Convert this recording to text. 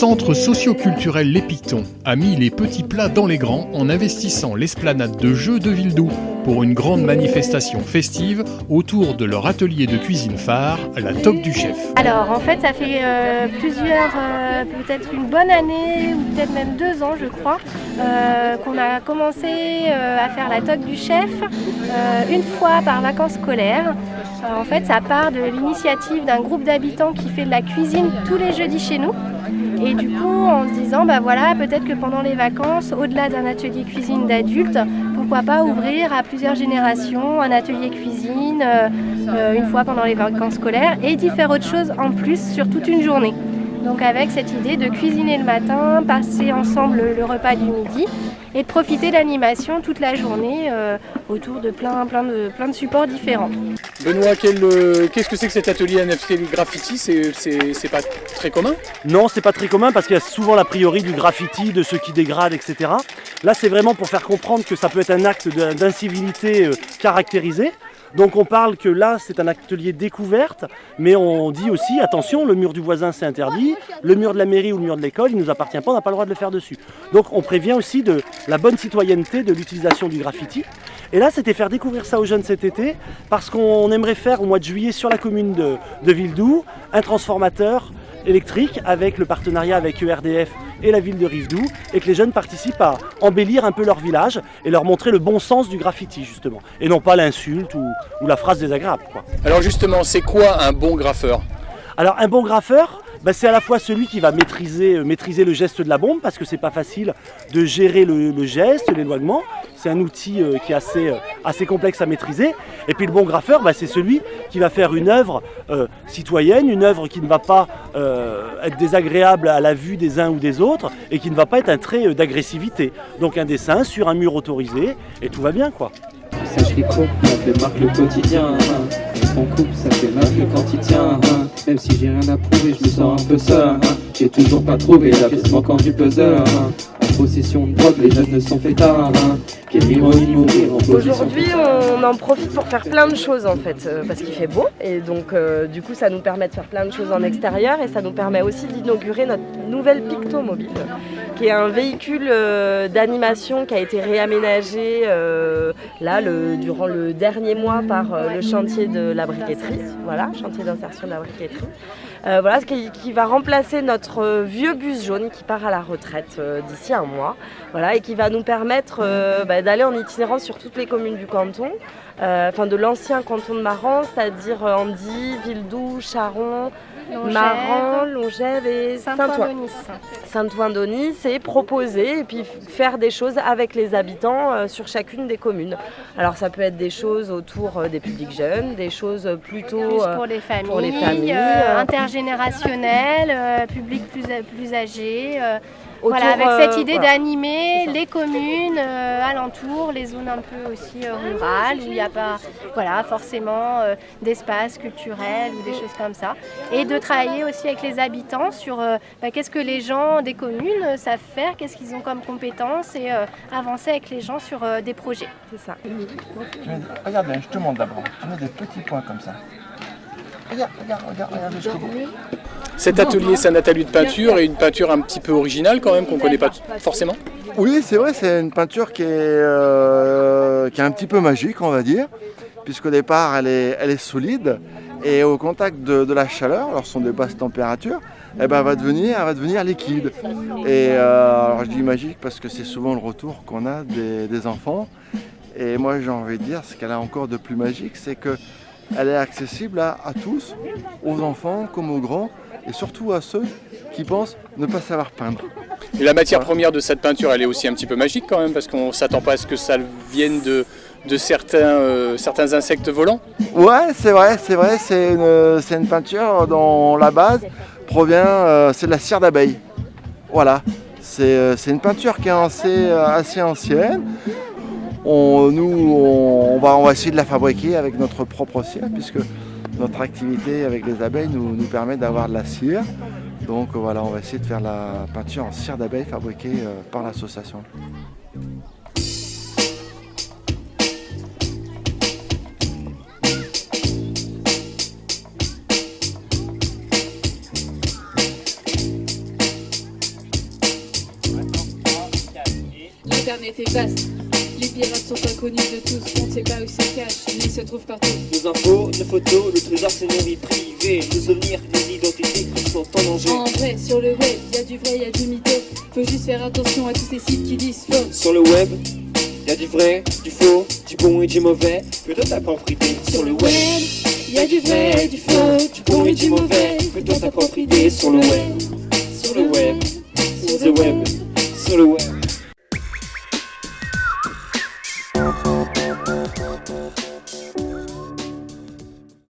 centre socio-culturel Les Pictons a mis les petits plats dans les grands en investissant l'esplanade de jeux de Villedoux pour une grande manifestation festive autour de leur atelier de cuisine phare, la Toque du Chef. Alors en fait ça fait peut-être une bonne année ou peut-être même 2 ans je crois qu'on a commencé à faire la Toque du Chef une fois par vacances scolaires. En fait ça part de l'initiative d'un groupe d'habitants qui fait de la cuisine tous les jeudis chez nous. Et du coup, en se disant, peut-être que pendant les vacances, au-delà d'un atelier cuisine d'adultes, pourquoi pas ouvrir à plusieurs générations un atelier cuisine une fois pendant les vacances scolaires et d'y faire autre chose en plus sur toute une journée. Donc avec cette idée de cuisiner le matin, passer ensemble le repas du midi et de profiter de l'animation toute la journée autour de plein de supports différents. Benoît, qu'est-ce que c'est que cet atelier NFT graffiti ? C'est pas très commun ? Non, c'est pas très commun parce qu'il y a souvent l'a priori du graffiti, de ceux qui dégradent, etc. Là, c'est vraiment pour faire comprendre que ça peut être un acte d'incivilité caractérisé. Donc on parle que là c'est un atelier découverte, mais on dit aussi attention, le mur du voisin c'est interdit, le mur de la mairie ou le mur de l'école il ne nous appartient pas, on n'a pas le droit de le faire dessus. Donc on prévient aussi de la bonne citoyenneté de l'utilisation du graffiti. Et là c'était faire découvrir ça aux jeunes cet été, parce qu'on aimerait faire au mois de juillet sur la commune de Villedoux un transformateur électrique avec le partenariat avec ERDF et la ville de Rivedoux, et que les jeunes participent à embellir un peu leur village et leur montrer le bon sens du graffiti justement, et non pas l'insulte ou la phrase désagréable, quoi. Alors justement, c'est quoi un bon graffeur ? Alors un bon graffeur, c'est à la fois celui qui va maîtriser le geste de la bombe, parce que c'est pas facile de gérer le geste, l'éloignement. C'est un outil qui est assez complexe à maîtriser. Et puis le bon graffeur, c'est celui qui va faire une œuvre citoyenne, une œuvre qui ne va pas être désagréable à la vue des uns ou des autres, et qui ne va pas être un trait d'agressivité. Donc un dessin sur un mur autorisé, et tout va bien, quoi. Ça je coupe, ça fait marque le quotidien. On coupe, ça fait marque le quotidien. Même si j'ai rien à prouver, je me sens un peu seul. J'ai toujours pas trouvé l'abaissement quand du puzzle. En possession de drogue, les jeunes ne sont fait tard. Quelle ironie de mourir en position. Aujourd'hui, on en profite pour faire plein de choses en fait, parce qu'il fait beau. Et donc, du coup, ça nous permet de faire plein de choses en extérieur. Et ça nous permet aussi d'inaugurer notre nouvelle Pictomobile, qui est un véhicule d'animation qui a été réaménagé durant le dernier mois par le chantier de la briqueterie, chantier d'insertion de la briqueterie, qui va remplacer notre vieux bus jaune qui part à la retraite d'ici un mois, et qui va nous permettre d'aller en itinérance sur toutes les communes du canton, de l'ancien canton de Maran, c'est-à-dire Andy, Villedoux, Charon, Maran, Longève et Saint-Ouen-d'Aunis, et proposer et puis faire des choses avec les habitants sur chacune des communes. Alors ça peut être des choses autour des publics jeunes, des choses plutôt pour les familles, intergénérationnelles, publics plus âgés. Avec cette idée d'animer les communes alentours, les zones un peu aussi rurales où il n'y a pas forcément d'espace culturel ou des choses comme ça. Et de travailler aussi avec les habitants sur qu'est-ce que les gens des communes savent faire, qu'est-ce qu'ils ont comme compétences et avancer avec les gens sur des projets. C'est ça. Regarde, je te montre d'abord. Tu mets des petits points comme ça. Regarde jusqu'au bout. Cet atelier, c'est un atelier de peinture et une peinture un petit peu originale quand même, qu'on ne connaît pas forcément. Oui, c'est vrai, c'est une peinture qui est un petit peu magique, on va dire, puisqu'au départ, elle est solide et au contact de la chaleur, lorsqu'on des basses températures, elle va devenir liquide. Et alors je dis magique parce que c'est souvent le retour qu'on a des enfants. Et moi, j'ai envie de dire, ce qu'elle a encore de plus magique, c'est qu'elle est accessible à tous, aux enfants comme aux grands, et surtout à ceux qui pensent ne pas savoir peindre. Et la matière première de cette peinture, elle est aussi un petit peu magique quand même, parce qu'on ne s'attend pas à ce que ça vienne de certains insectes volants. Ouais, c'est vrai, c'est une peinture dont la base provient, c'est de la cire d'abeille. Voilà, c'est une peinture qui est assez ancienne. On va essayer de la fabriquer avec notre propre cire, puisque notre activité avec les abeilles nous permet d'avoir de la cire. Donc on va essayer de faire la peinture en cire d'abeille fabriquée par l'association. Internet est vaste. Les pirates sont inconnus de tous, on ne sait pas où se cachent, mais ils se trouvent partout. Nos infos, nos photos, le trésor c'est nos vies privées. Nos souvenirs, nos identités sont en danger. En vrai, sur le web, y a du vrai, y a du mytho. Faut juste faire attention à tous ces sites qui disent faux. Sur le web, y a du vrai, du faux, du bon et du mauvais. Plutôt ta propre idée. Sur le web, y a du vrai, du faux, du bon et du mauvais. Plutôt ta propre idée. Sur le web, sur le web, sur le web, sur le web.